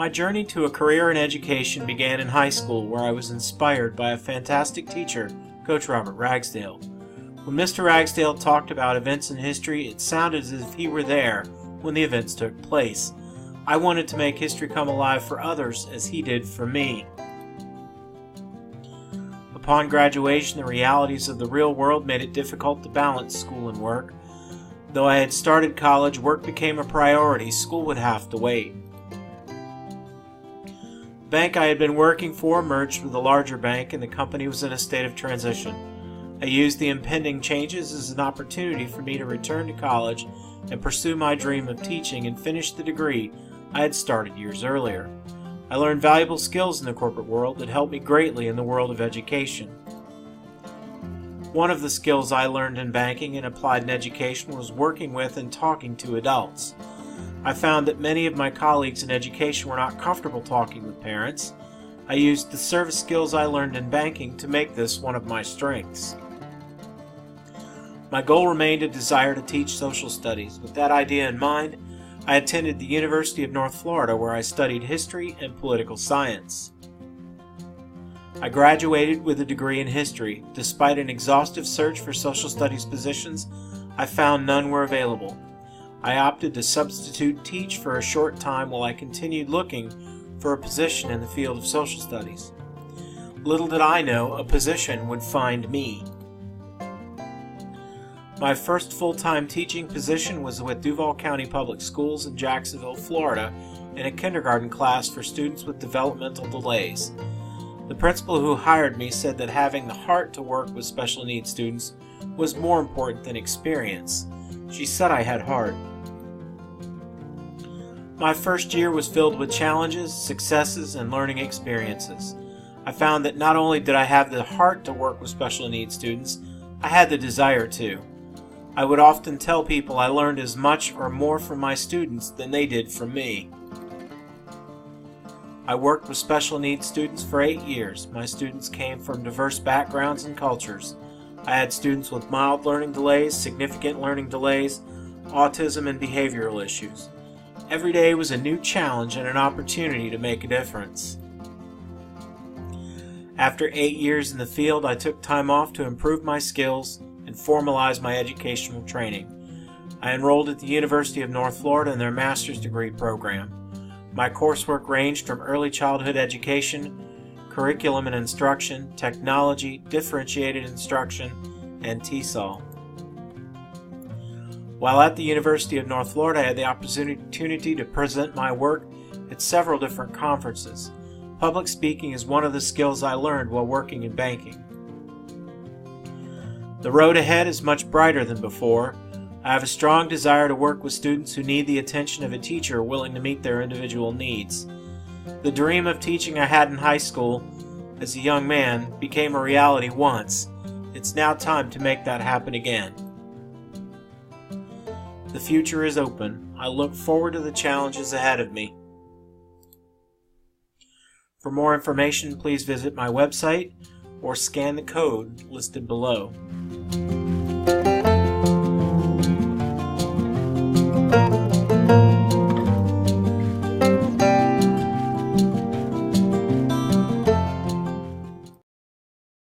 My journey to a career in education began in high school, where I was inspired by a fantastic teacher, Coach Robert Ragsdale. When Mr. Ragsdale talked about events in history, it sounded as if he were there when the events took place. I wanted to make history come alive for others as he did for me. Upon graduation, the realities of the real world made it difficult to balance school and work. Though I had started college, work became a priority. School would have to wait. The bank I had been working for merged with a larger bank, and the company was in a state of transition. I used the impending changes as an opportunity for me to return to college and pursue my dream of teaching and finish the degree I had started years earlier. I learned valuable skills in the corporate world that helped me greatly in the world of education. One of the skills I learned in banking and applied in education was working with and talking to adults. I found that many of my colleagues in education were not comfortable talking with parents. I used the service skills I learned in banking to make this one of my strengths. My goal remained a desire to teach social studies. With that idea in mind, I attended the University of North Florida, where I studied history and political science. I graduated with a degree in history. Despite an exhaustive search for social studies positions, I found none were available. I opted to substitute teach for a short time while I continued looking for a position in the field of social studies. Little did I know a position would find me. My first full-time teaching position was with Duval County Public Schools in Jacksonville, Florida, in a kindergarten class for students with developmental delays. The principal who hired me said that having the heart to work with special needs students was more important than experience. She said I had heart. My first year was filled with challenges, successes, and learning experiences. I found that not only did I have the heart to work with special needs students, I had the desire to. I would often tell people I learned as much or more from my students than they did from me. I worked with special needs students for 8 years. My students came from diverse backgrounds and cultures. I had students with mild learning delays, significant learning delays, autism, and behavioral issues. Every day was a new challenge and an opportunity to make a difference. After 8 years in the field, I took time off to improve my skills and formalize my educational training. I enrolled at the University of North Florida in their master's degree program. My coursework ranged from early childhood education, curriculum and instruction, technology, differentiated instruction, and TESOL. While at the University of North Florida, I had the opportunity to present my work at several different conferences. Public speaking is one of the skills I learned while working in banking. The road ahead is much brighter than before. I have a strong desire to work with students who need the attention of a teacher willing to meet their individual needs. The dream of teaching I had in high school as a young man became a reality once. It's now time to make that happen again. The future is open. I look forward to the challenges ahead of me. For more information, please visit my website or scan the code listed below.